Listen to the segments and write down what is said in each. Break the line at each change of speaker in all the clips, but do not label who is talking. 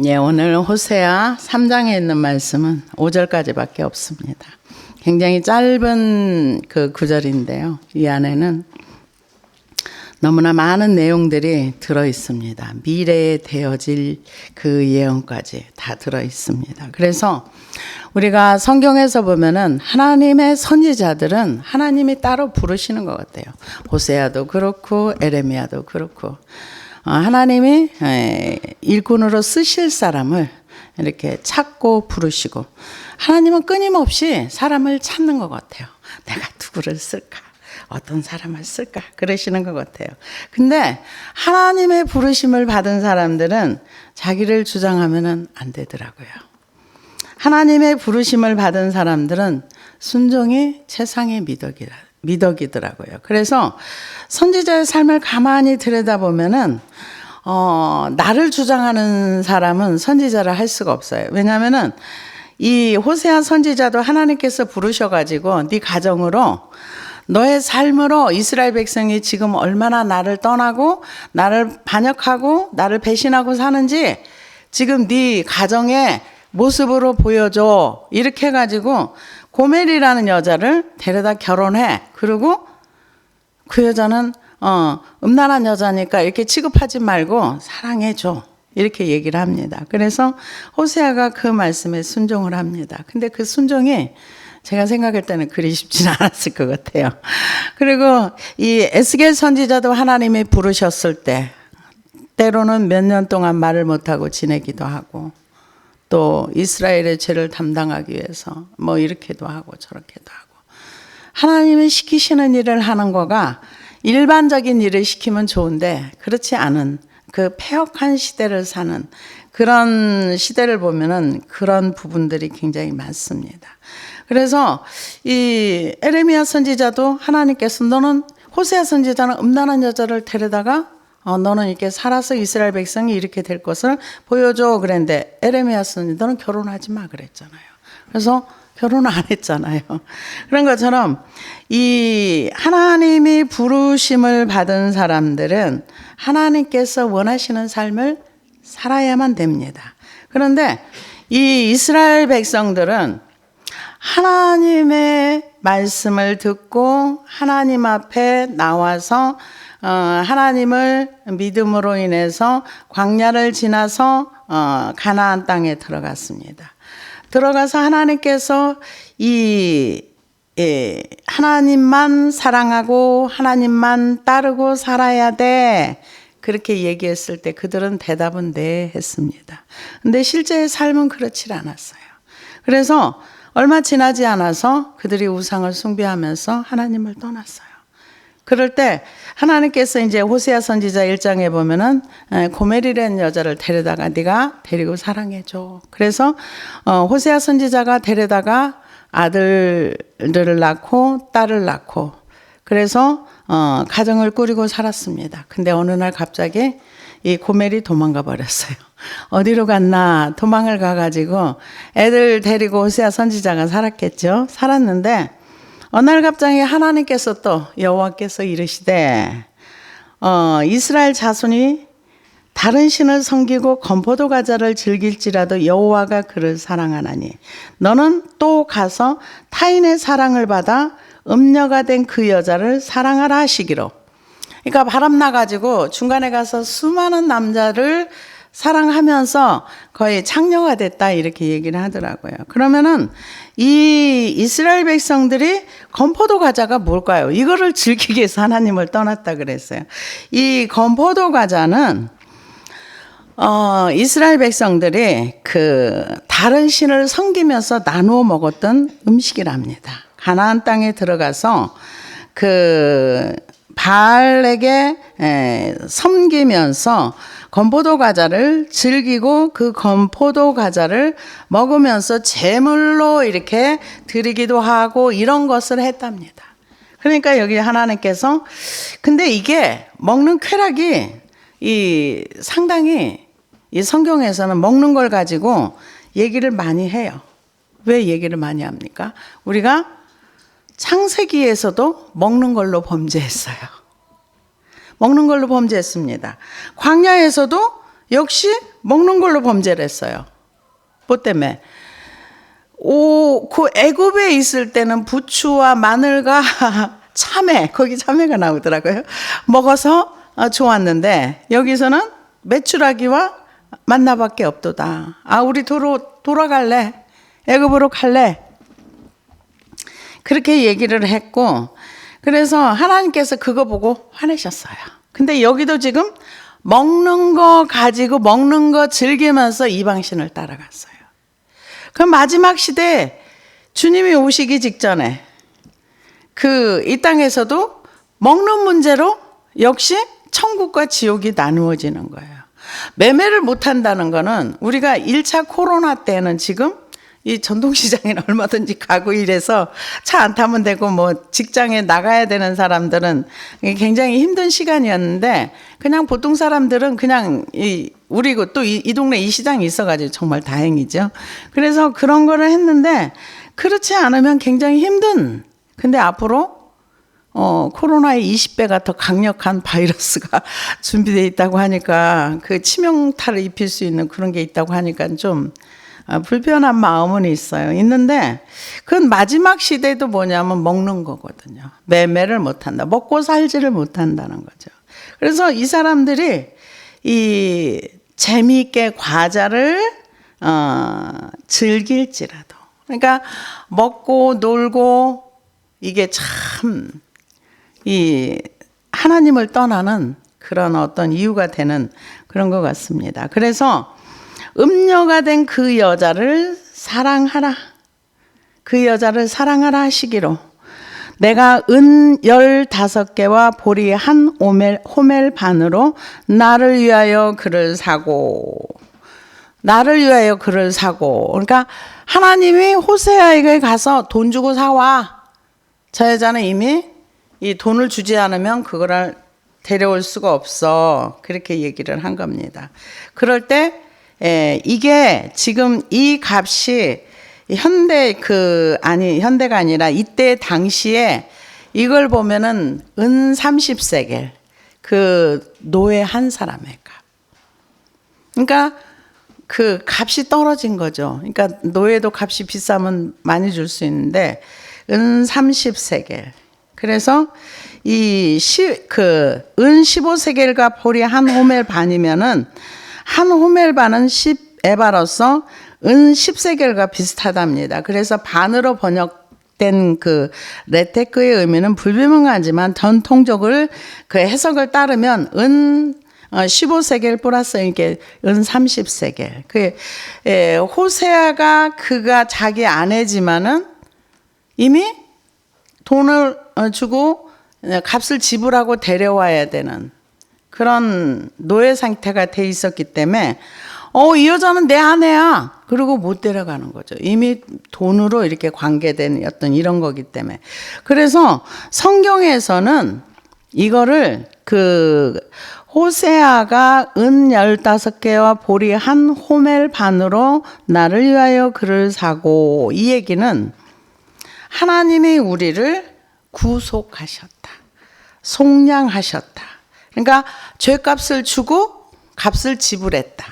예, 오늘 호세아 3장에 있는 말씀은 5절까지밖에 없습니다. 굉장히 짧은 그 구절인데요. 이 안에는 너무나 많은 내용들이 들어 있습니다. 미래에 되어질 그 예언까지 다 들어 있습니다. 그래서 우리가 성경에서 보면은 하나님의 선지자들은 하나님이 따로 부르시는 것 같아요. 호세아도 그렇고 에레미야도 그렇고 하나님이 일꾼으로 쓰실 사람을 이렇게 찾고 부르시고, 하나님은 끊임없이 사람을 찾는 것 같아요. 내가 누구를 쓸까? 어떤 사람을 쓸까? 그러시는 것 같아요. 근데 하나님의 부르심을 받은 사람들은 자기를 주장하면 안 되더라고요. 하나님의 부르심을 받은 사람들은 순종이 최상의 미덕이더라고요. 그래서 선지자의 삶을 가만히 들여다보면은 나를 주장하는 사람은 선지자를 할 수가 없어요. 왜냐하면은 이 호세아 선지자도 하나님께서 부르셔가지고 네 가정으로, 너의 삶으로 이스라엘 백성이 지금 얼마나 나를 떠나고 나를 반역하고 나를 배신하고 사는지 지금 네 가정의 모습으로 보여줘. 이렇게 해가지고 고멜이라는 여자를 데려다 결혼해. 그리고 그 여자는 음란한 여자니까 이렇게 취급하지 말고 사랑해줘. 이렇게 얘기를 합니다. 그래서 호세아가 그 말씀에 순종을 합니다. 근데 그 순종이 제가 생각할 때는 그리 쉽지는 않았을 것 같아요. 그리고 이 에스겔 선지자도 하나님이 부르셨을 때 때로는 몇 년 동안 말을 못하고 지내기도 하고, 또 이스라엘의 죄를 담당하기 위해서 뭐 이렇게도 하고 저렇게도 하고, 하나님이 시키시는 일을 하는 거가 일반적인 일을 시키면 좋은데 그렇지 않은 그 패역한 시대를 사는 그런 시대를 보면은 그런 부분들이 굉장히 많습니다. 그래서 이 에레미야 선지자도 하나님께서 너는, 호세아 선지자는 음란한 여자를 데려다가 너는 이렇게 살아서 이스라엘 백성이 이렇게 될 것을 보여줘 그랬는데, 에레미야 선지자 너는 결혼하지 마 그랬잖아요. 그래서 결혼을 안 했잖아요. 그런 것처럼 이 하나님이 부르심을 받은 사람들은 하나님께서 원하시는 삶을 살아야만 됩니다. 그런데 이 이스라엘 백성들은 하나님의 말씀을 듣고 하나님 앞에 나와서 하나님을 믿음으로 인해서 광야를 지나서 가나안 땅에 들어갔습니다. 들어가서 하나님께서 하나님만 사랑하고 하나님만 따르고 살아야 돼, 그렇게 얘기했을 때 그들은 대답은 네 했습니다. 근데 실제의 삶은 그렇지 않았어요. 그래서 얼마 지나지 않아서 그들이 우상을 숭배하면서 하나님을 떠났어요. 그럴 때 하나님께서 이제 호세아 선지자 1장에 보면은 고멜이라는 여자를 데려다가 네가 데리고 사랑해줘. 그래서 호세아 선지자가 데려다가 아들들을 낳고 딸을 낳고, 그래서 가정을 꾸리고 살았습니다. 근데 어느 날 갑자기 이 고멜이 도망가 버렸어요. 어디로 갔나 도망을 가가지고 애들 데리고 호세아 선지자가 살았겠죠. 살았는데 어느 날 갑자기 하나님께서 또 여호와께서 이르시되 이스라엘 자손이 다른 신을 섬기고 건포도 과자를 즐길지라도 여호와가 그를 사랑하나니 너는 또 가서 타인의 사랑을 받아 음녀가 된 그 여자를 사랑하라 하시기로. 그러니까 바람 나가지고 중간에 가서 수많은 남자를 사랑하면서 거의 창녀가 됐다 이렇게 얘기를 하더라고요. 그러면은 이 이스라엘 백성들이 건포도 과자가 뭘까요? 이거를 즐기기 위해서 하나님을 떠났다 그랬어요. 이 건포도 과자는 이스라엘 백성들이 그 다른 신을 섬기면서 나누어 먹었던 음식이랍니다. 가나안 땅에 들어가서 그 바알에게 섬기면서 건포도 과자를 즐기고 그 건포도 과자를 먹으면서 제물로 이렇게 드리기도 하고 이런 것을 했답니다. 그러니까 여기 하나님께서, 근데 이게 먹는 쾌락이 상당히 이 성경에서는 먹는 걸 가지고 얘기를 많이 해요. 왜 얘기를 많이 합니까? 우리가 창세기에서도 먹는 걸로 범죄했어요. 먹는 걸로 범죄했습니다. 광야에서도 역시 먹는 걸로 범죄를 했어요. 뭐 때문에? 그 애굽에 있을 때는 부추와 마늘과 참외, 거기 참외가 나오더라고요. 먹어서 좋았는데 여기서는 메추라기와 만나밖에 없도다. 우리 돌아갈래? 애굽으로 갈래? 그렇게 얘기를 했고, 그래서 하나님께서 그거 보고 화내셨어요. 근데 여기도 지금 먹는 거 가지고 먹는 거 즐기면서 이방신을 따라갔어요. 그 마지막 시대에 주님이 오시기 직전에 이 땅에서도 먹는 문제로 역시 천국과 지옥이 나누어지는 거예요. 매매를 못 한다는 거는 우리가 1차 코로나 때는 지금 이 전통시장에 얼마든지 가고 이래서 차 안 타면 되고 뭐 직장에 나가야 되는 사람들은 굉장히 힘든 시간이었는데, 그냥 보통 사람들은 그냥 우리 또 이 동네 이 시장이 있어가지고 정말 다행이죠. 그래서 그런 거를 했는데, 그렇지 않으면 굉장히 힘든. 근데 앞으로 코로나의 20배가 더 강력한 바이러스가 준비되어 있다고 하니까, 그 치명타를 입힐 수 있는 그런 게 있다고 하니까 좀 불편한 마음은 있는데, 그건 마지막 시대도 뭐냐면 먹는 거거든요. 매매를 못한다. 먹고 살지를 못한다는 거죠. 그래서 이 사람들이 이 재미있게 과자를 즐길지라도, 그러니까 먹고 놀고, 이게 참 이 하나님을 떠나는 그런 어떤 이유가 되는 그런 것 같습니다. 그래서 음녀가 된 그 여자를 사랑하라. 그 여자를 사랑하라 하시기로, 내가 은 15개와 보리 한 호멜 반으로 나를 위하여 그를 사고. 그러니까 하나님이 호세아에게 가서 돈 주고 사와. 저 여자는 이미 이 돈을 주지 않으면 그거를 데려올 수가 없어. 그렇게 얘기를 한 겁니다. 그럴 때 이게 지금 이 값이 현대가 아니라 이때 당시에 이걸 보면은 은 30세겔, 그 노예 한 사람의 값. 그러니까 그 값이 떨어진 거죠. 그러니까 노예도 값이 비싸면 많이 줄 수 있는데 은 30세겔. 그래서 은 15세겔과 보리 한 호멜 반이면은 한 호멜 반은 10에바로서 은 10세겔과 비슷하답니다. 그래서 반으로 번역된 그 레테크의 의미는 불분명하지만 전통적으로 그 해석을 따르면 은 15세겔 플러스 이게 은 30세겔. 호세아가 그가 자기 아내지만은 이미 돈을 주고 값을 지불하고 데려와야 되는 그런 노예 상태가 돼 있었기 때문에 이 여자는 내 아내야. 그리고 못 데려가는 거죠. 이미 돈으로 이렇게 관계된 어떤 이런 거기 때문에. 그래서 성경에서는 이거를 호세아가 은 15개와 보리 한 호멜 반으로 나를 위하여 그를 사고, 이 얘기는 하나님이 우리를 구속하셨다. 속량하셨다. 그러니까 죄값을 주고 값을 지불했다.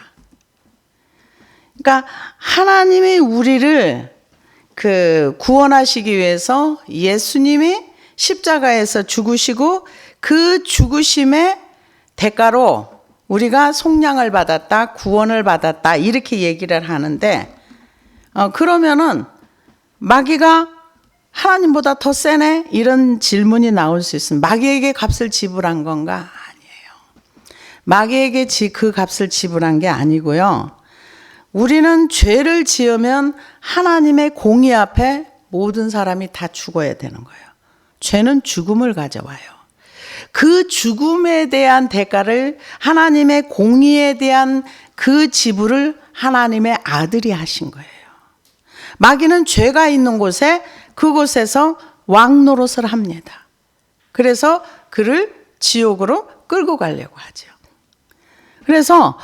그러니까 하나님이 우리를 구원하시기 위해서 예수님이 십자가에서 죽으시고 그 죽으심의 대가로 우리가 속량을 받았다, 구원을 받았다, 이렇게 얘기를 하는데, 그러면은 마귀가 하나님보다 더 세네? 이런 질문이 나올 수 있습니다. 마귀에게 값을 지불한 건가? 아니에요. 마귀에게 그 값을 지불한 게 아니고요. 우리는 죄를 지으면 하나님의 공의 앞에 모든 사람이 다 죽어야 되는 거예요. 죄는 죽음을 가져와요. 그 죽음에 대한 대가를, 하나님의 공의에 대한 그 지불을 하나님의 아들이 하신 거예요. 마귀는 죄가 있는 곳에, 그곳에서 왕 노릇을 합니다. 그래서 그를 지옥으로 끌고 가려고 하죠. 그래서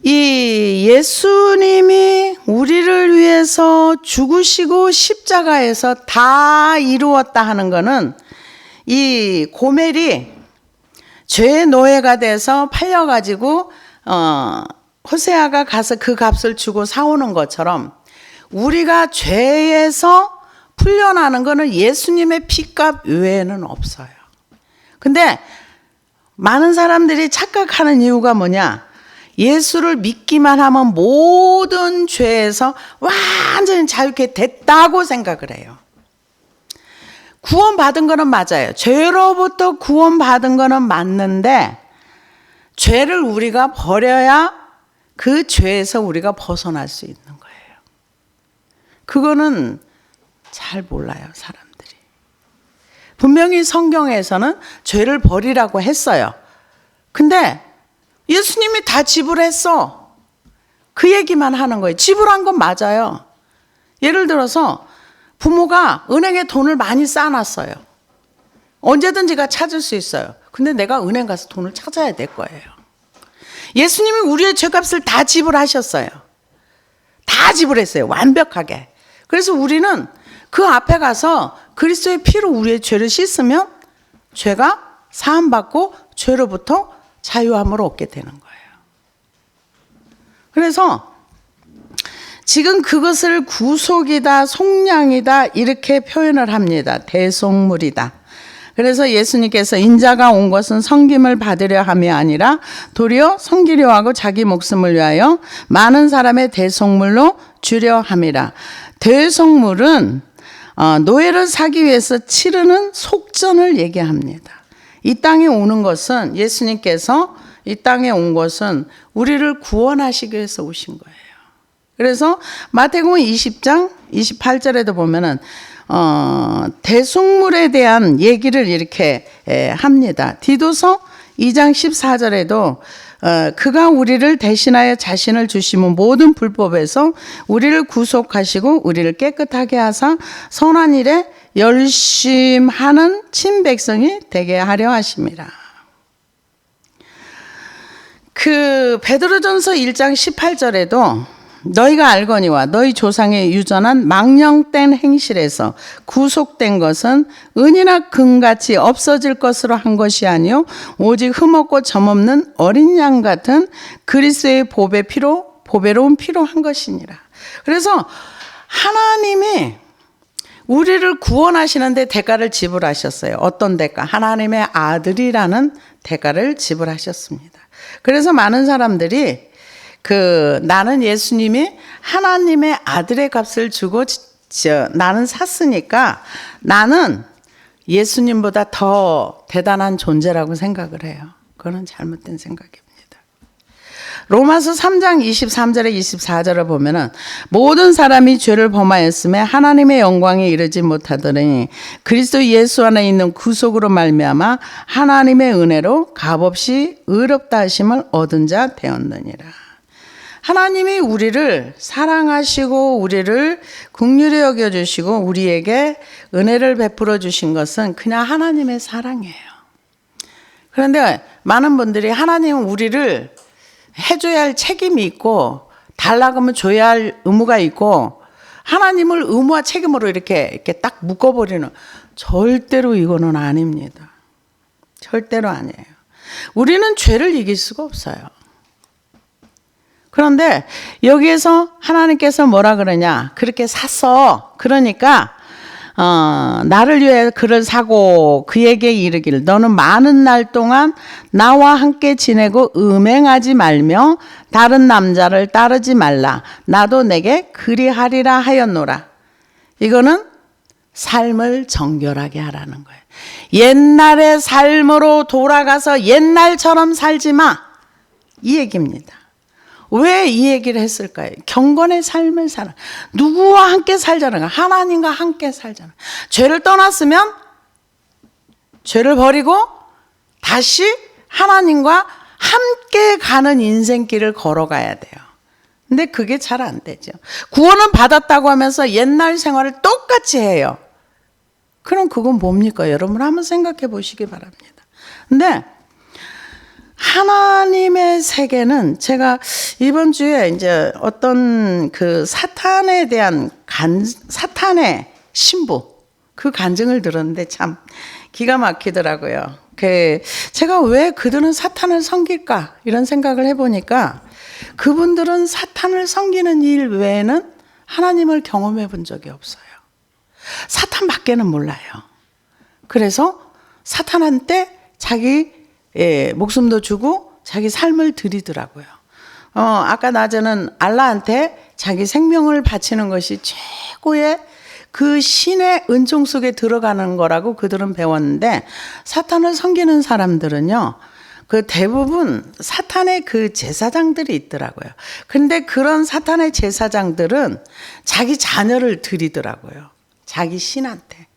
이 예수님이 우리를 위해서 죽으시고 십자가에서 다 이루었다 하는 거는, 이 고멜이 죄의 노예가 돼서 팔려가지고 호세아가 가서 그 값을 주고 사오는 것처럼 우리가 죄에서 풀려나는 것은 예수님의 피값 외에는 없어요. 근데 많은 사람들이 착각하는 이유가 뭐냐? 예수를 믿기만 하면 모든 죄에서 완전히 자유케 됐다고 생각을 해요. 구원받은 거는 맞아요. 죄로부터 구원받은 거는 맞는데 죄를 우리가 버려야 그 죄에서 우리가 벗어날 수 있는 거예요. 그거는 잘 몰라요, 사람들이. 분명히 성경에서는 죄를 버리라고 했어요. 근데 예수님이 다 지불했어. 그 얘기만 하는 거예요. 지불한 건 맞아요. 예를 들어서 부모가 은행에 돈을 많이 쌓아놨어요. 언제든지가 찾을 수 있어요. 근데 내가 은행 가서 돈을 찾아야 될 거예요. 예수님이 우리의 죄값을 다 지불하셨어요. 다 지불했어요. 완벽하게. 그래서 우리는 그 앞에 가서 그리스도의 피로 우리의 죄를 씻으면 죄가 사함받고 죄로부터 자유함을 얻게 되는 거예요. 그래서 지금 그것을 구속이다, 속량이다 이렇게 표현을 합니다. 대속물이다. 그래서 예수님께서 인자가 온 것은 섬김을 받으려 함이 아니라 도리어 섬기려 하고 자기 목숨을 위하여 많은 사람의 대속물로 주려 함이라. 대속물은 노예를 사기 위해서 치르는 속전을 얘기합니다. 이 땅에 오는 것은 예수님께서 이 땅에 온 것은 우리를 구원하시기 위해서 오신 거예요. 그래서 마태복음 20장 28절에도 보면은 대속물에 대한 얘기를 이렇게 합니다. 디도서 2장 14절에도 그가 우리를 대신하여 자신을 주심은 모든 불법에서 우리를 구속하시고 우리를 깨끗하게 하사 선한 일에 열심하는 친백성이 되게 하려 하심이라. 그 베드로전서 1장 18절에도 너희가 알거니와 너희 조상의 유전한 망령된 행실에서 구속된 것은 은이나 금같이 없어질 것으로 한 것이 아니요 오직 흠없고 점없는 어린 양 같은 그리스도의 보배 피로 보배로운 피로 한 것이니라. 그래서 하나님이 우리를 구원하시는데 대가를 지불하셨어요. 어떤 대가? 하나님의 아들이라는 대가를 지불하셨습니다. 그래서 많은 사람들이 나는 예수님이 하나님의 아들의 값을 주고 나는 샀으니까 나는 예수님보다 더 대단한 존재라고 생각을 해요. 그거는 잘못된 생각입니다. 로마서 3장 23절에 24절을 보면은 모든 사람이 죄를 범하였음에 하나님의 영광에 이르지 못하더니 그리스도 예수 안에 있는 구속으로 말미암아 하나님의 은혜로 값없이 의롭다 하심을 얻은 자 되었느니라. 하나님이 우리를 사랑하시고 우리를 긍휼히 여겨주시고 우리에게 은혜를 베풀어 주신 것은 그냥 하나님의 사랑이에요. 그런데 많은 분들이 하나님은 우리를 해줘야 할 책임이 있고 달라고 하면 줘야 할 의무가 있고 하나님을 의무와 책임으로 이렇게 딱 묶어버리는, 절대로 이거는 아닙니다. 절대로 아니에요. 우리는 죄를 이길 수가 없어요. 그런데 여기에서 하나님께서 뭐라 그러냐, 그렇게 샀어. 그러니까 나를 위해 그를 사고 그에게 이르기를 너는 많은 날 동안 나와 함께 지내고 음행하지 말며 다른 남자를 따르지 말라. 나도 내게 그리하리라 하였노라. 이거는 삶을 정결하게 하라는 거예요. 옛날의 삶으로 돌아가서 옛날처럼 살지 마. 이 얘기입니다. 왜 이 얘기를 했을까요? 경건의 삶을 살아. 누구와 함께 살자는 거야? 하나님과 함께 살잖아. 죄를 떠났으면 죄를 버리고 다시 하나님과 함께 가는 인생길을 걸어가야 돼요. 근데 그게 잘 안 되죠. 구원은 받았다고 하면서 옛날 생활을 똑같이 해요. 그럼 그건 뭡니까? 여러분 한번 생각해 보시기 바랍니다. 근데 하나님의 세계는, 제가 이번 주에 이제 어떤 그 사탄에 대한 사탄의 신부, 그 간증을 들었는데 참 기가 막히더라고요. 제가 왜 그들은 사탄을 섬길까 이런 생각을 해보니까 그분들은 사탄을 섬기는 일 외에는 하나님을 경험해 본 적이 없어요. 사탄밖에는 몰라요. 그래서 사탄한테 자기 목숨도 주고 자기 삶을 드리더라고요. 아까 낮에는 알라한테 자기 생명을 바치는 것이 최고의 그 신의 은총 속에 들어가는 거라고 그들은 배웠는데, 사탄을 섬기는 사람들은요, 그 대부분 사탄의 그 제사장들이 있더라고요. 근데 그런 사탄의 제사장들은 자기 자녀를 드리더라고요. 자기 신한테.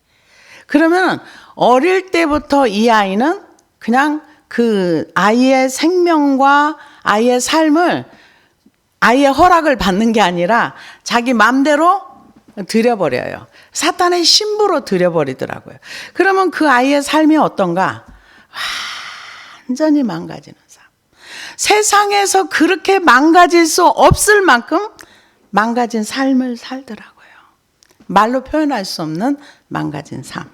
그러면 어릴 때부터 이 아이는 그냥 그 아이의 생명과 아이의 삶을, 아이의 허락을 받는 게 아니라 자기 맘대로 드려버려요. 사탄의 신부로 드려버리더라고요. 그러면 그 아이의 삶이 어떤가? 완전히 망가지는 삶. 세상에서 그렇게 망가질 수 없을 만큼 망가진 삶을 살더라고요. 말로 표현할 수 없는 망가진 삶.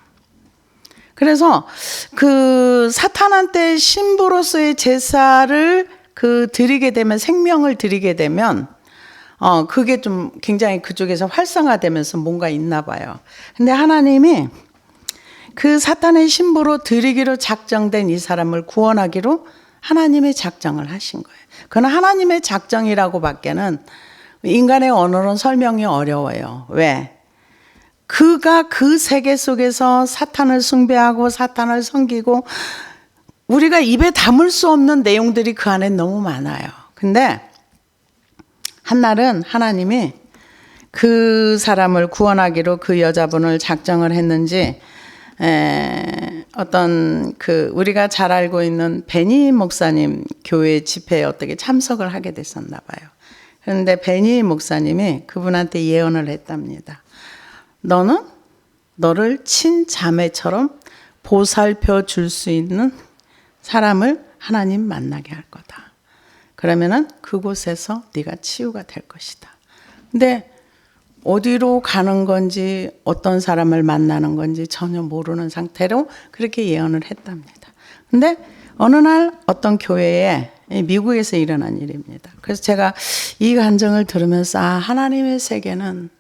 그래서 그 사탄한테 신부로서의 제사를 드리게 되면, 생명을 드리게 되면 그게 좀 굉장히 그쪽에서 활성화되면서 뭔가 있나 봐요. 근데 하나님이 그 사탄의 신부로 드리기로 작정된 이 사람을 구원하기로 하나님의 작정을 하신 거예요. 그건 하나님의 작정이라고 밖에는 인간의 언어로는 설명이 어려워요. 왜? 그가 그 세계 속에서 사탄을 숭배하고 사탄을 섬기고 우리가 입에 담을 수 없는 내용들이 그 안에 너무 많아요. 근데 한날은 하나님이 그 사람을 구원하기로 그 여자분을 작정을 했는지, 어떤 우리가 잘 알고 있는 베니 목사님 교회 집회에 어떻게 참석을 하게 됐었나 봐요. 그런데 베니 목사님이 그분한테 예언을 했답니다. 너는 너를 친자매처럼 보살펴 줄 수 있는 사람을 하나님 만나게 할 거다. 그러면은 그곳에서 네가 치유가 될 것이다. 근데 어디로 가는 건지 어떤 사람을 만나는 건지 전혀 모르는 상태로 그렇게 예언을 했답니다. 근데 어느 날 어떤 교회에, 미국에서 일어난 일입니다. 그래서 제가 이 간증을 들으면서 하나님의 세계는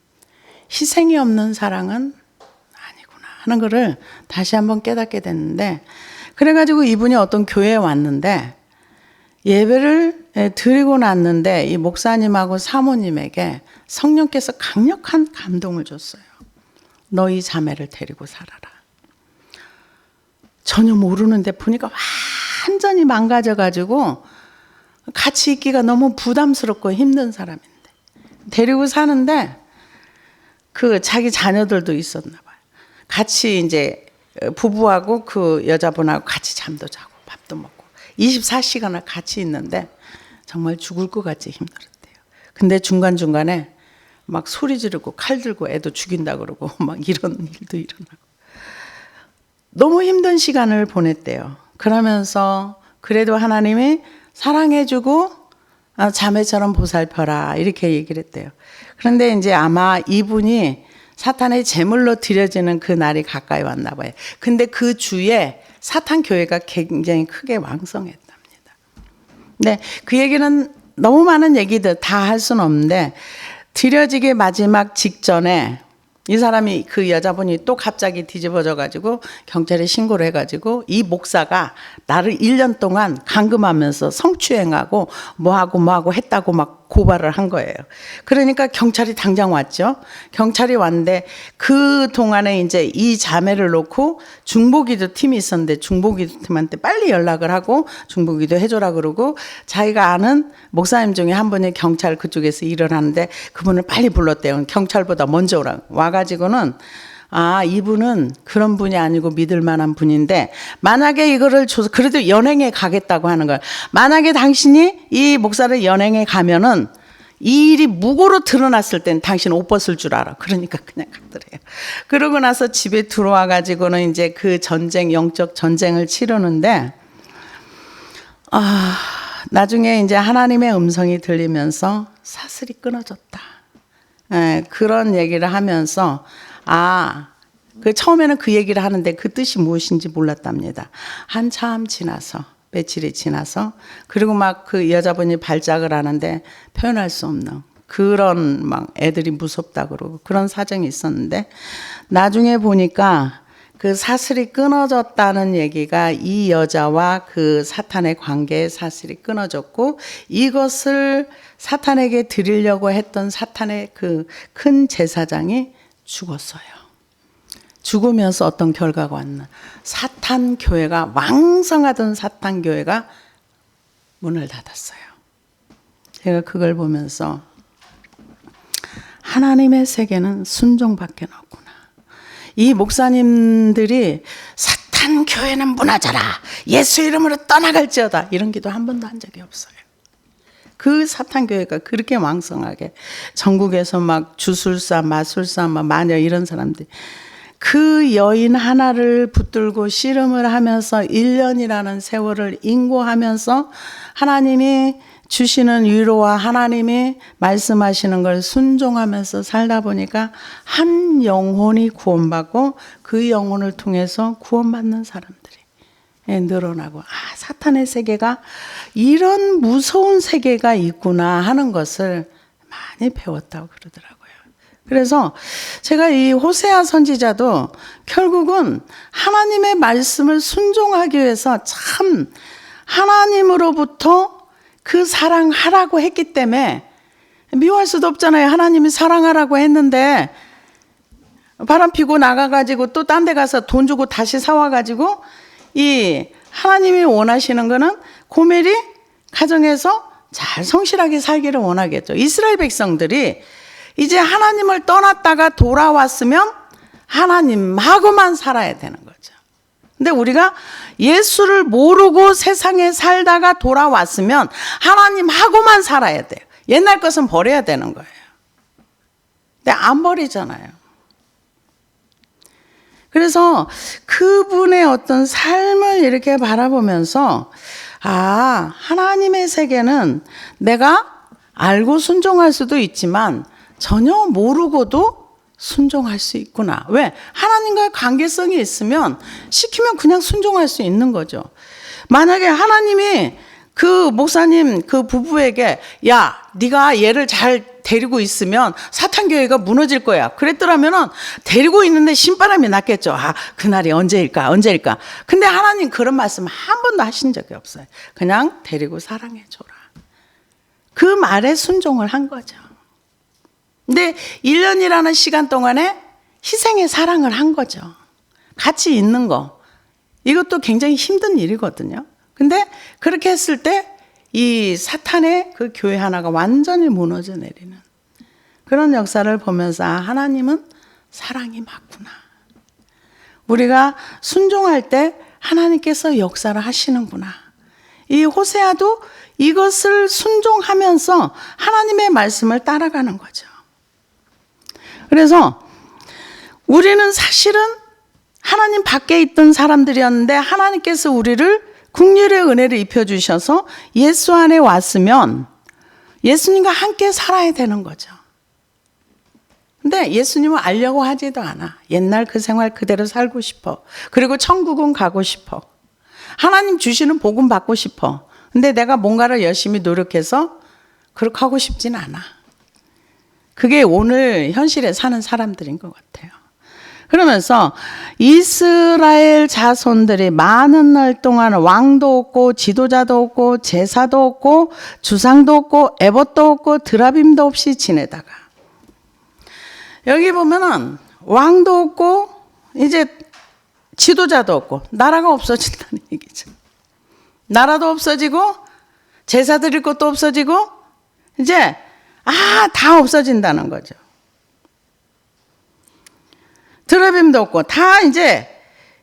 희생이 없는 사랑은 아니구나 하는 거를 다시 한번 깨닫게 됐는데, 그래가지고 이분이 어떤 교회에 왔는데 예배를 드리고 났는데 이 목사님하고 사모님에게 성령께서 강력한 감동을 줬어요. 너희 자매를 데리고 살아라. 전혀 모르는데 보니까 완전히 망가져가지고 같이 있기가 너무 부담스럽고 힘든 사람인데 데리고 사는데 자기 자녀들도 있었나 봐요. 같이 이제 부부하고 그 여자분하고 같이 잠도 자고 밥도 먹고 24시간을 같이 있는데 정말 죽을 것 같이 힘들었대요. 근데 중간중간에 막 소리 지르고 칼 들고 애도 죽인다 그러고 막 이런 일도 일어나고 너무 힘든 시간을 보냈대요. 그러면서 그래도 하나님이 사랑해주고 자매처럼 보살펴라 이렇게 얘기를 했대요. 그런데 이제 아마 이분이 사탄의 제물로 드려지는 그 날이 가까이 왔나 봐요. 근데 그 주에 사탄 교회가 굉장히 크게 왕성했답니다. 네, 그 얘기는 너무 많은 얘기들 다 할 수는 없는데 드려지기 마지막 직전에 이 사람이, 그 여자분이 또 갑자기 뒤집어져 가지고 경찰에 신고를 해가지고 이 목사가 나를 1년 동안 감금하면서 성추행하고 뭐하고 했다고 막 고발을 한 거예요. 그러니까 경찰이 당장 왔죠. 경찰이 왔는데 그 동안에 이제 이 자매를 놓고 중보기도 팀이 있었는데 중보기도 팀한테 빨리 연락을 하고 중보기도 해줘라 그러고, 자기가 아는 목사님 중에 한 분이 경찰 그쪽에서 일을 하는데 그분을 빨리 불렀대요. 경찰보다 먼저 오라고. 와가지고는 이분은 그런 분이 아니고 믿을 만한 분인데 만약에 이거를 줘서 그래도 연행에 가겠다고 하는 거예요. 만약에 당신이 이 목사를 연행에 가면은 이 일이 무고로 드러났을 땐 당신 옷 벗을 줄 알아. 그러니까 그냥 가더래요. 그러고 나서 집에 들어와 가지고는 이제 그 전쟁, 영적 전쟁을 치르는데 나중에 이제 하나님의 음성이 들리면서 사슬이 끊어졌다. 그런 얘기를 하면서 처음에는 그 얘기를 하는데 그 뜻이 무엇인지 몰랐답니다. 한참 지나서, 며칠이 지나서, 그리고 막 그 여자분이 발작을 하는데 표현할 수 없는 그런 막 애들이 무섭다 그러고 그런 사정이 있었는데, 나중에 보니까 그 사슬이 끊어졌다는 얘기가 이 여자와 그 사탄의 관계의 사슬이 끊어졌고, 이것을 사탄에게 드리려고 했던 사탄의 그 큰 제사장이 죽었어요. 죽으면서 어떤 결과가 왔나? 사탄 교회가, 왕성하던 사탄 교회가 문을 닫았어요. 제가 그걸 보면서 하나님의 세계는 순종밖에 없구나. 이 목사님들이 사탄 교회는 무너져라, 예수 이름으로 떠나갈지어다, 이런 기도 한 번도 한 적이 없어요. 그 사탄 교회가 그렇게 왕성하게 전국에서 막 주술사, 마술사, 마녀 이런 사람들이 그 여인 하나를 붙들고 씨름을 하면서 1년이라는 세월을 인고하면서 하나님이 주시는 위로와 하나님이 말씀하시는 걸 순종하면서 살다 보니까 한 영혼이 구원받고 그 영혼을 통해서 구원받는 사람들이 늘어나고, 사탄의 세계가 이런 무서운 세계가 있구나 하는 것을 많이 배웠다고 그러더라고요. 그래서 제가 이 호세아 선지자도 결국은 하나님의 말씀을 순종하기 위해서 참 하나님으로부터 그 사랑하라고 했기 때문에 미워할 수도 없잖아요. 하나님이 사랑하라고 했는데 바람 피고 나가가지고 또 딴 데 가서 돈 주고 다시 사와가지고, 이 하나님이 원하시는 거는 고멜이 가정에서 잘 성실하게 살기를 원하겠죠. 이스라엘 백성들이 이제 하나님을 떠났다가 돌아왔으면 하나님하고만 살아야 되는 거죠. 근데 우리가 예수를 모르고 세상에 살다가 돌아왔으면 하나님하고만 살아야 돼요. 옛날 것은 버려야 되는 거예요. 근데 안 버리잖아요. 그래서 그분의 어떤 삶을 이렇게 바라보면서, 하나님의 세계는 내가 알고 순종할 수도 있지만 전혀 모르고도 순종할 수 있구나. 왜? 하나님과의 관계성이 있으면 시키면 그냥 순종할 수 있는 거죠. 만약에 하나님이 그 목사님 그 부부에게, 야, 네가 얘를 잘 데리고 있으면 사탄교회가 무너질 거야, 그랬더라면은 데리고 있는데 신바람이 났겠죠. 그날이 언제일까. 근데 하나님 그런 말씀 한 번도 하신 적이 없어요. 그냥 데리고 사랑해줘라. 그 말에 순종을 한 거죠. 근데 1년이라는 시간 동안에 희생의 사랑을 한 거죠. 같이 있는 거. 이것도 굉장히 힘든 일이거든요. 근데 그렇게 했을 때 이 사탄의 그 교회 하나가 완전히 무너져 내리는 그런 역사를 보면서, 하나님은 사랑이 맞구나. 우리가 순종할 때 하나님께서 역사를 하시는구나. 이 호세아도 이것을 순종하면서 하나님의 말씀을 따라가는 거죠. 그래서 우리는 사실은 하나님 밖에 있던 사람들이었는데 하나님께서 우리를 긍휼의 은혜를 입혀주셔서 예수 안에 왔으면 예수님과 함께 살아야 되는 거죠. 근데 예수님을 알려고 하지도 않아. 옛날 그 생활 그대로 살고 싶어. 그리고 천국은 가고 싶어. 하나님 주시는 복음 받고 싶어. 근데 내가 뭔가를 열심히 노력해서 그렇게 하고 싶진 않아. 그게 오늘 현실에 사는 사람들인 것 같아요. 그러면서 이스라엘 자손들이 많은 날 동안 왕도 없고 지도자도 없고 제사도 없고 주상도 없고 에봇도 없고 드라빔도 없이 지내다가, 여기 보면은 왕도 없고 이제 지도자도 없고 나라가 없어진다는 얘기죠. 나라도 없어지고 제사 드릴 것도 없어지고 이제 다 없어진다는 거죠. 드라빔도 없고 다 이제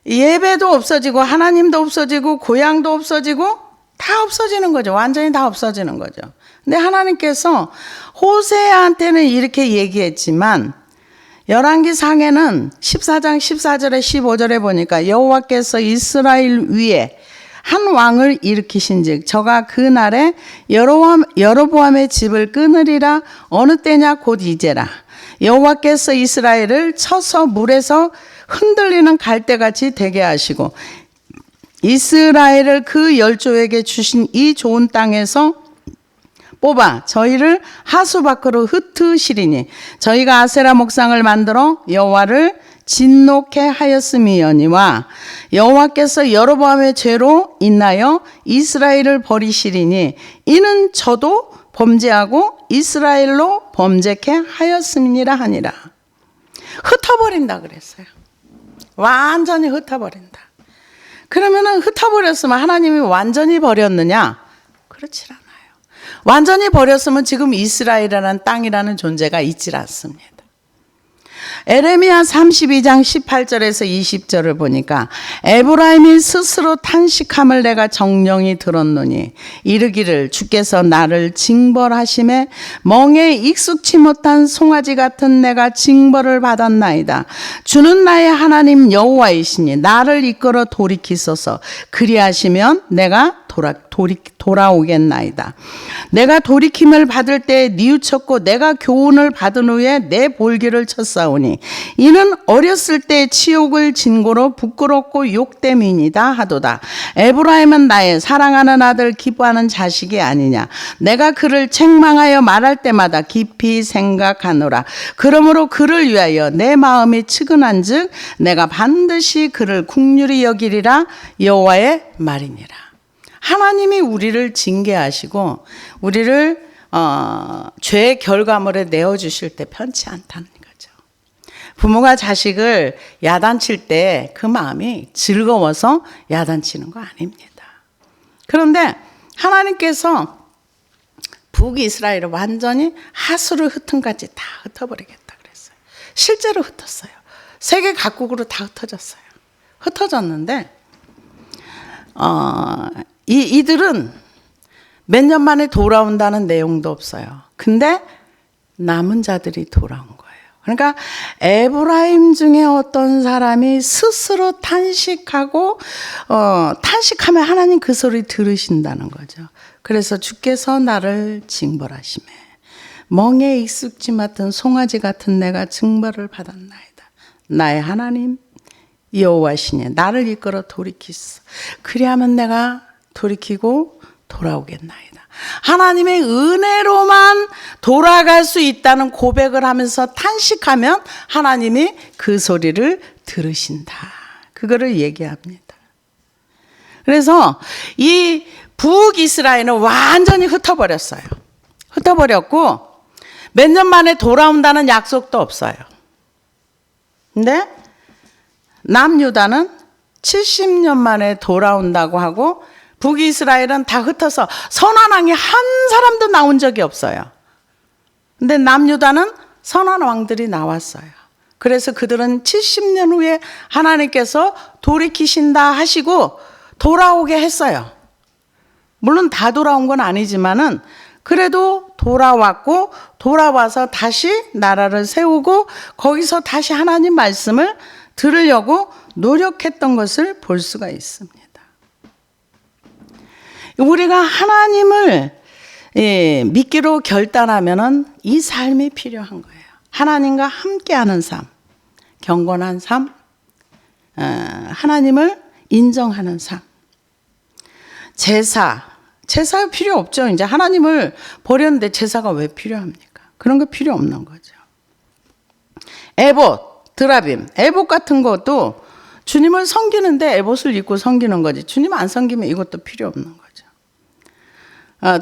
예배도 없어지고 하나님도 없어지고 고향도 없어지고 다 없어지는 거죠. 완전히 다 없어지는 거죠. 근데 하나님께서 호세아한테는 이렇게 얘기했지만 열왕기 상에는 14장 14절에 15절에 보니까 여호와께서 이스라엘 위에 한 왕을 일으키신즉 저가 그 날에 여로보암의 집을 끊으리라. 어느 때냐 곧 이제라. 여호와께서 이스라엘을 쳐서 물에서 흔들리는 갈대같이 되게 하시고 이스라엘을 그 열조에게 주신 이 좋은 땅에서 뽑아 저희를 하수 밖으로 흩으시리니 저희가 아세라 목상을 만들어 여호와를 진노케 하였음이니와 여호와께서 여로보암의 죄로 인하여 이스라엘을 버리시리니 이는 저도 범죄하고 이스라엘로 범죄케 하였음이니라 하니라. 흩어버린다 그랬어요. 완전히 흩어버린다. 그러면은 흩어버렸으면 하나님이 완전히 버렸느냐? 그렇지 않아요. 완전히 버렸으면 지금 이스라엘이라는 땅이라는 존재가 있질 않습니다. 에레미야 32장 18절에서 20절을 보니까 에브라임이 스스로 탄식함을 내가 정령이 들었노니 이르기를 주께서 나를 징벌하심에 멍에 익숙치 못한 송아지 같은 내가 징벌을 받았나이다. 주는 나의 하나님 여호와이시니 나를 이끌어 돌이키소서. 그리하시면 내가 돌아오겠나이다. 내가 돌이킴을 받을 때 뉘우쳤고 내가 교훈을 받은 후에 내 볼기를 쳤사오니 이는 어렸을 때 치욕을 진고로 부끄럽고 욕됨이니다 하도다. 에브라임은 나의 사랑하는 아들 기뻐하는 자식이 아니냐. 내가 그를 책망하여 말할 때마다 깊이 생각하노라. 그러므로 그를 위하여 내 마음이 측은한즉 내가 반드시 그를 긍휼히 여기리라. 여호와의 말이니라. 하나님이 우리를 징계하시고 우리를 죄의 결과물에 내어주실 때 편치 않다는 거죠. 부모가 자식을 야단칠 때 그 마음이 즐거워서 야단치는 거 아닙니다. 그런데 하나님께서 북이스라엘을 완전히 하수를 흩은같이 다 흩어버리겠다 그랬어요. 실제로 흩었어요. 세계 각국으로 다 흩어졌어요. 흩어졌는데 이들은 몇 년 만에 돌아온다는 내용도 없어요. 근데 남은 자들이 돌아온 거예요. 그러니까 에브라임 중에 어떤 사람이 스스로 탄식하고 탄식하면 하나님 그 소리 들으신다는 거죠. 그래서 주께서 나를 징벌하시매 멍에 익숙지 못한 송아지 같은 내가 징벌을 받았나이다. 나의 하나님 여호와시니 나를 이끌어 돌이키소. 그리하면 내가 돌이키고 돌아오겠나이다. 하나님의 은혜로만 돌아갈 수 있다는 고백을 하면서 탄식하면 하나님이 그 소리를 들으신다. 그거를 얘기합니다. 그래서 이 북이스라엘은 완전히 흩어버렸어요. 흩어버렸고 몇 년 만에 돌아온다는 약속도 없어요. 근데 남유다는 70년 만에 돌아온다고 하고 북이스라엘은 다 흩어서 선한 왕이 한 사람도 나온 적이 없어요. 근데 남유다는 선한 왕들이 나왔어요. 그래서 그들은 70년 후에 하나님께서 돌이키신다 하시고 돌아오게 했어요. 물론 다 돌아온 건 아니지만은 그래도 돌아왔고 돌아와서 다시 나라를 세우고 거기서 다시 하나님 말씀을 들으려고 노력했던 것을 볼 수가 있습니다. 우리가 하나님을 믿기로 결단하면은 이 삶이 필요한 거예요. 하나님과 함께하는 삶, 경건한 삶, 하나님을 인정하는 삶. 제사 필요 없죠. 이제 하나님을 버렸는데 제사가 왜 필요합니까? 그런 거 필요 없는 거죠. 에봇, 드라빔, 에봇 같은 것도 주님을 섬기는데 에봇을 입고 섬기는 거지. 주님 안 섬기면 이것도 필요 없는 거죠.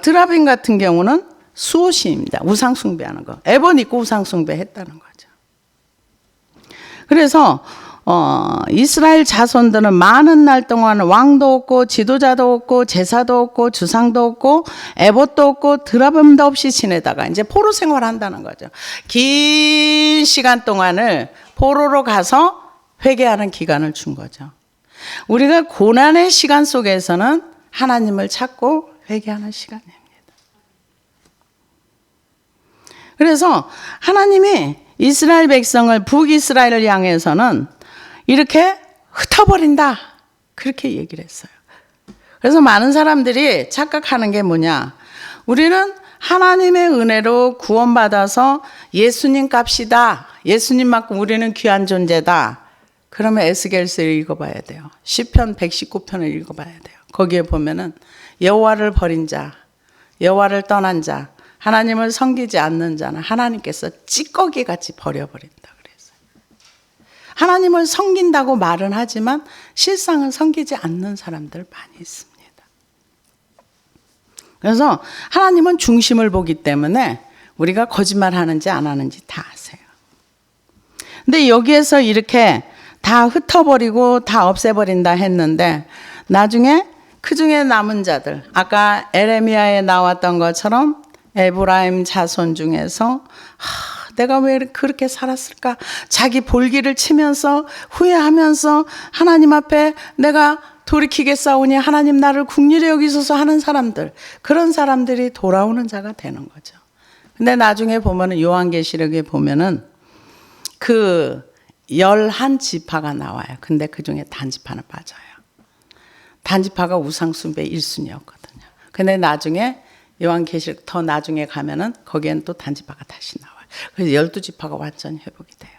드라빔 같은 경우는 수호신입니다. 우상 숭배하는 거. 에봇 입고 우상 숭배했다는 거죠. 그래서 이스라엘 자손들은 많은 날 동안 왕도 없고 지도자도 없고 제사도 없고 주상도 없고 에봇도 없고 드라빔도 없이 지내다가 이제 포로 생활한다는 거죠. 긴 시간 동안을 포로로 가서 회개하는 기간을 준 거죠. 우리가 고난의 시간 속에서는 하나님을 찾고 회개하는 시간입니다. 그래서 하나님이 이스라엘 백성을 북이스라엘을 향해서는 이렇게 흩어버린다. 그렇게 얘기를 했어요. 그래서 많은 사람들이 착각하는 게 뭐냐. 우리는 하나님의 은혜로 구원받아서 예수님 값이다. 예수님만큼 우리는 귀한 존재다. 그러면 에스겔서를 읽어봐야 돼요. 시편 119편을 읽어봐야 돼요. 거기에 보면은 여호와를 버린 자, 여호와를 떠난 자, 하나님을 섬기지 않는 자는 하나님께서 찌꺼기같이 버려버린다 그랬어요. 하나님을 섬긴다고 말은 하지만 실상은 섬기지 않는 사람들 많이 있습니다. 그래서 하나님은 중심을 보기 때문에 우리가 거짓말하는지 안 하는지 다 아세요. 근데 여기에서 이렇게 다 흩어버리고 다 없애버린다 했는데 나중에 그 중에 남은 자들, 아까 에레미야에 나왔던 것처럼 에브라임 자손 중에서 내가 왜 그렇게 살았을까? 자기 볼기를 치면서 후회하면서 하나님 앞에 내가 돌이키겠사오니 하나님 나를 긍휼히 여기소서 하는 사람들, 그런 사람들이 돌아오는 자가 되는 거죠. 근데 나중에 보면은 요한계시록에 보면은 그 11지파가 나와요. 근데 그 중에 단지파는 빠져요. 단지파가 우상숭배 1순위였거든요. 근데 나중에 요한계시록 더 나중에 가면은 거기엔 또 단지파가 다시 나와요. 그래서 12지파가 완전히 회복이 돼요.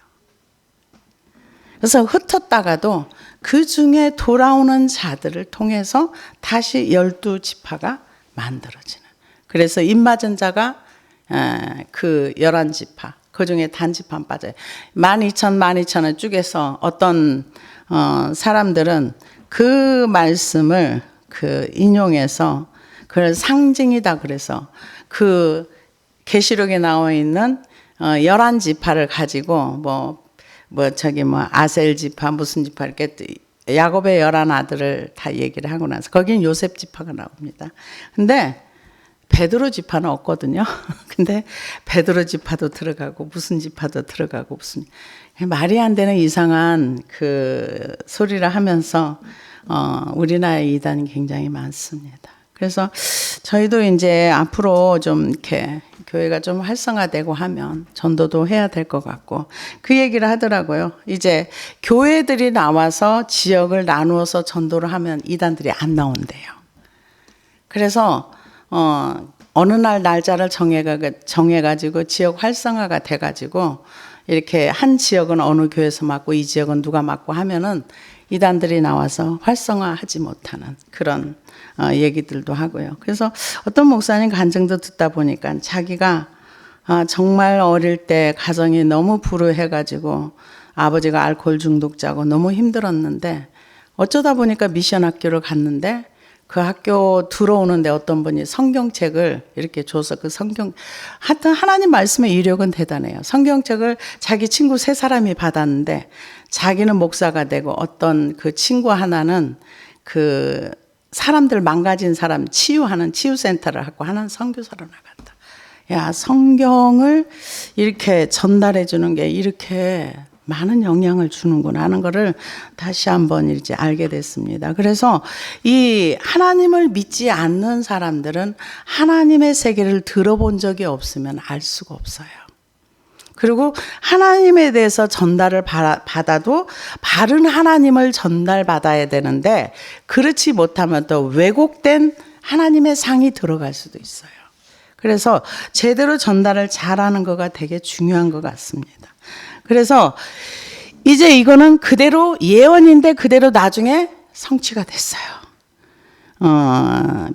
그래서 흩었다가도 그 중에 돌아오는 자들을 통해서 다시 12지파가 만들어지는. 그래서 입맞은 자가 그 11지파, 그 중에 단지파 빠져요. 12,000을 쪼개서 어떤 사람들은 그 말씀을 그 인용해서 그걸 상징이다 그래서 그 계시록에 나와 있는 11지파를 가지고 아셀 지파 무슨 지파 이렇게 야곱의 11 아들을 다 얘기를 하고 나서 거긴 요셉 지파가 나옵니다. 근데 베드로 지파는 없거든요. 근데 베드로 지파도 들어가고 무슨 지파도 들어가고 무슨 말이 안 되는 이상한 그 소리를 하면서 우리나라의 이단이 굉장히 많습니다. 그래서 저희도 이제 앞으로 좀 이렇게 교회가 좀 활성화되고 하면 전도도 해야 될 것 같고 그 얘기를 하더라고요. 이제 교회들이 나와서 지역을 나누어서 전도를 하면 이단들이 안 나온대요. 그래서 어느 날 날짜를 정해가지고 지역 활성화가 돼가지고 이렇게 한 지역은 어느 교회에서 맡고 이 지역은 누가 맡고 하면은 이단들이 나와서 활성화하지 못하는 그런 얘기들도 하고요. 그래서 어떤 목사님 간증도 듣다 보니까 자기가 정말 어릴 때 가정이 너무 불우해가지고 아버지가 알코올 중독자고 너무 힘들었는데 어쩌다 보니까 미션 학교를 갔는데 그 학교 들어오는데 어떤 분이 성경책을 이렇게 줘서 그 하여튼 하나님 말씀의 위력은 대단해요. 성경책을 자기 친구 3사람이 받았는데 자기는 목사가 되고 어떤 그 친구 하나는 그 사람들 망가진 사람 치유하는 치유센터를 하고 하는 선교사로 나갔다. 야, 성경을 이렇게 전달해 주는 게 이렇게 많은 영향을 주는구나 하는 거를 다시 한번 이제 알게 됐습니다. 그래서 이 하나님을 믿지 않는 사람들은 하나님의 세계를 들어본 적이 없으면 알 수가 없어요. 그리고 하나님에 대해서 전달을 받아도 바른 하나님을 전달받아야 되는데 그렇지 못하면 또 왜곡된 하나님의 상이 들어갈 수도 있어요. 그래서 제대로 전달을 잘하는 거가 되게 중요한 것 같습니다. 그래서 이제 이거는 그대로 예언인데 그대로 나중에 성취가 됐어요.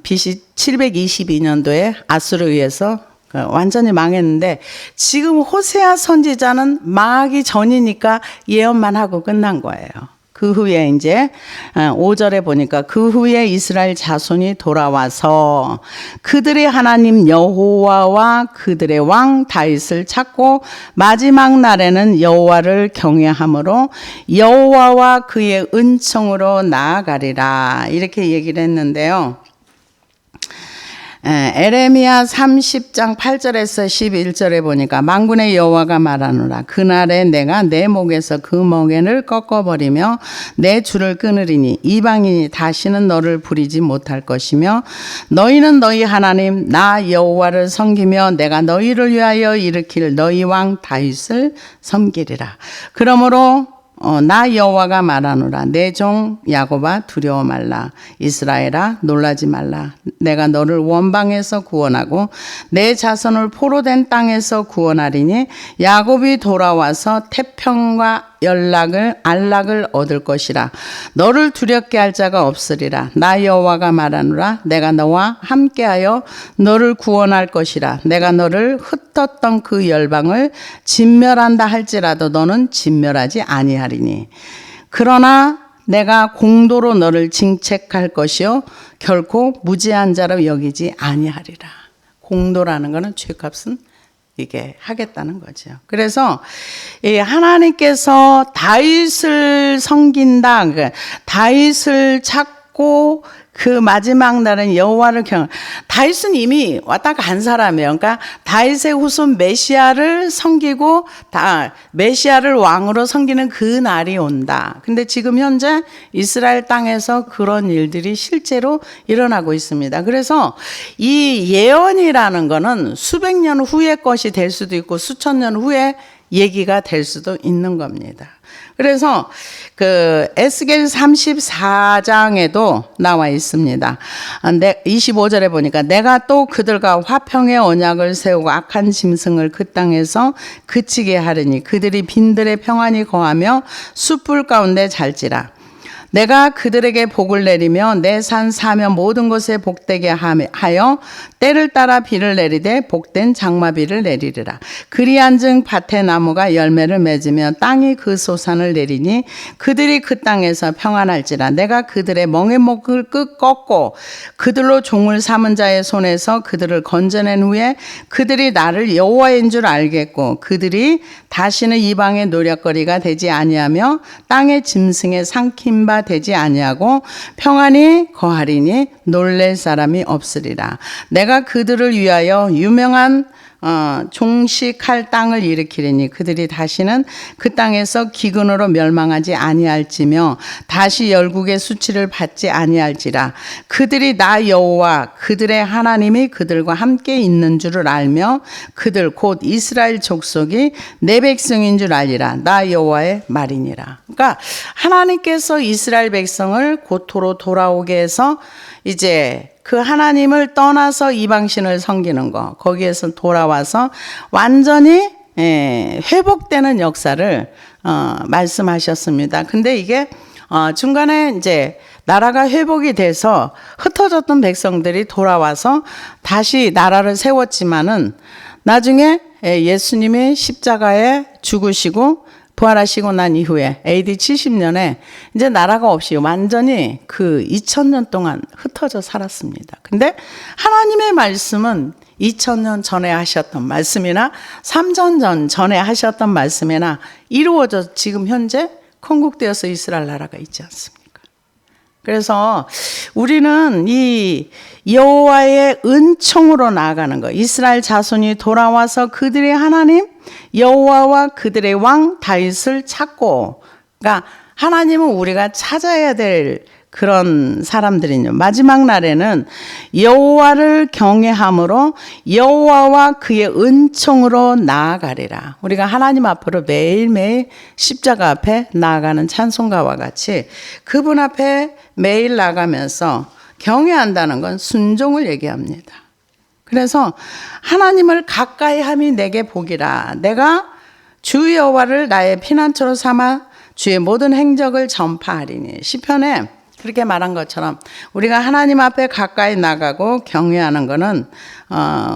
BC 722년도에 아수르에 의해서 완전히 망했는데 지금 호세아 선지자는 망하기 전이니까 예언만 하고 끝난 거예요. 그 후에 이제 5절에 보니까 그 후에 이스라엘 자손이 돌아와서 그들의 하나님 여호와와 그들의 왕 다윗을 찾고 마지막 날에는 여호와를 경외함으로 여호와와 그의 은총으로 나아가리라 이렇게 얘기를 했는데요. 에레미야 30장 8절에서 11절에 보니까 만군의 여호와가 말하노라 그날에 내가 내 목에서 그 멍에를 꺾어버리며 내 줄을 끊으리니 이방인이 다시는 너를 부리지 못할 것이며 너희는 너희 하나님 나 여호와를 섬기며 내가 너희를 위하여 일으킬 너희 왕 다윗을 섬기리라. 그러므로 나 여호와가 말하노라 내 종 야곱아 두려워 말라 이스라엘아 놀라지 말라 내가 너를 원방에서 구원하고 내 자손을 포로된 땅에서 구원하리니 야곱이 돌아와서 태평과 안락을 얻을 것이라. 너를 두렵게 할 자가 없으리라. 나 여호와가 말하노라. 내가 너와 함께하여 너를 구원할 것이라. 내가 너를 흩었던 그 열방을 진멸한다 할지라도 너는 진멸하지 아니하리니. 그러나 내가 공도로 너를 징책할 것이요 결코 무죄한 자로 여기지 아니하리라. 공도라는 것은 죄값은 이게 하겠다는 거죠. 그래서 하나님께서 다윗을 섬긴다. 다윗을 찾고 그 마지막 날은 여호와를 다윗은 이미 왔다 간 사람이에요. 그러니까 다윗의 후손 메시아를 섬기고 메시아를 왕으로 섬기는 그 날이 온다. 근데 지금 현재 이스라엘 땅에서 그런 일들이 실제로 일어나고 있습니다. 그래서 이 예언이라는 거는 수백 년 후의 것이 될 수도 있고 수천 년 후에 얘기가 될 수도 있는 겁니다. 그래서 그 에스겔 34장에도 나와 있습니다. 25절에 보니까 내가 또 그들과 화평의 언약을 세우고 악한 짐승을 그 땅에서 그치게 하리니 그들이 빈들에 평안히 거하며 숯불 가운데 잘지라. 내가 그들에게 복을 내리며 내 산 사면 모든 것에 복되게 하여 때를 따라 비를 내리되 복된 장마비를 내리리라. 그리 앉은 밭의 나무가 열매를 맺으며 땅이 그 소산을 내리니 그들이 그 땅에서 평안할지라. 내가 그들의 멍에 목을 꺾고 그들로 종을 삼은 자의 손에서 그들을 건져낸 후에 그들이 나를 여호와인 줄 알겠고 그들이 다시는 이방의 노략거리가 되지 아니하며 땅의 짐승에 삼킨 바 되지 아니하고 평안히 거하리니 놀랄 사람이 없으리라. 내가 그들을 위하여 유명한 종식할 땅을 일으키리니 그들이 다시는 그 땅에서 기근으로 멸망하지 아니할지며 다시 열국의 수치를 받지 아니할지라. 그들이 나 여호와 그들의 하나님이 그들과 함께 있는 줄을 알며 그들 곧 이스라엘 족속이 내 백성인 줄 알리라. 나 여호와의 말이니라. 그러니까 하나님께서 이스라엘 백성을 고토로 돌아오게 해서 이제 그 하나님을 떠나서 이방신을 섬기는 거, 거기에서 돌아와서 완전히 회복되는 역사를 말씀하셨습니다. 근데 이게 중간에 이제 나라가 회복이 돼서 흩어졌던 백성들이 돌아와서 다시 나라를 세웠지만은 나중에 예수님이 십자가에 죽으시고 부활하시고 난 이후에 AD 70년에 이제 나라가 없이 완전히 그 2000년 동안 흩어져 살았습니다. 근데 하나님의 말씀은 2000년 전에 하셨던 말씀이나 3000년 전에 하셨던 말씀이나 이루어져 지금 현재 건국되어서 이스라엘 나라가 있지 않습니까? 그래서 우리는 이 여호와의 은총으로 나아가는 것, 이스라엘 자손이 돌아와서 그들의 하나님 여호와와 그들의 왕 다윗을 찾고, 그러니까 하나님은 우리가 찾아야 될 그런 사람들이요. 마지막 날에는 여호와를 경외함으로 여호와와 그의 은총으로 나아가리라. 우리가 하나님 앞으로 매일매일 십자가 앞에 나아가는 찬송가와 같이 그분 앞에 매일 나가면서 경외한다는 건 순종을 얘기합니다. 그래서 하나님을 가까이 함이 내게 복이라. 내가 주 여호와를 나의 피난처로 삼아 주의 모든 행적을 전파하리니. 시편에 그렇게 말한 것처럼 우리가 하나님 앞에 가까이 나가고 경외하는 것은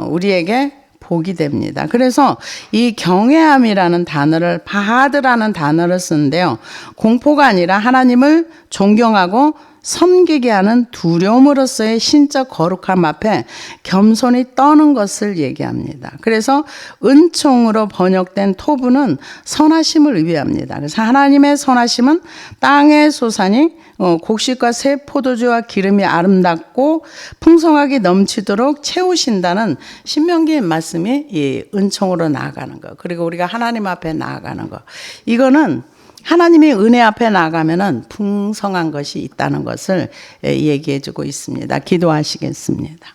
우리에게 복이 됩니다. 그래서 이 경외함이라는 단어를 바하드라는 단어를 쓰는데요. 공포가 아니라 하나님을 존경하고 섬기게 하는 두려움으로서의 신적 거룩함 앞에 겸손히 떠는 것을 얘기합니다. 그래서 은총으로 번역된 토부는 선하심을 의미합니다. 그래서 하나님의 선하심은 땅의 소산이 곡식과 새 포도주와 기름이 아름답고 풍성하게 넘치도록 채우신다는 신명기의 말씀이 이 은총으로 나아가는 것, 그리고 우리가 하나님 앞에 나아가는 것, 이거는 하나님의 은혜 앞에 나가면은 풍성한 것이 있다는 것을 얘기해 주고 있습니다. 기도하시겠습니다.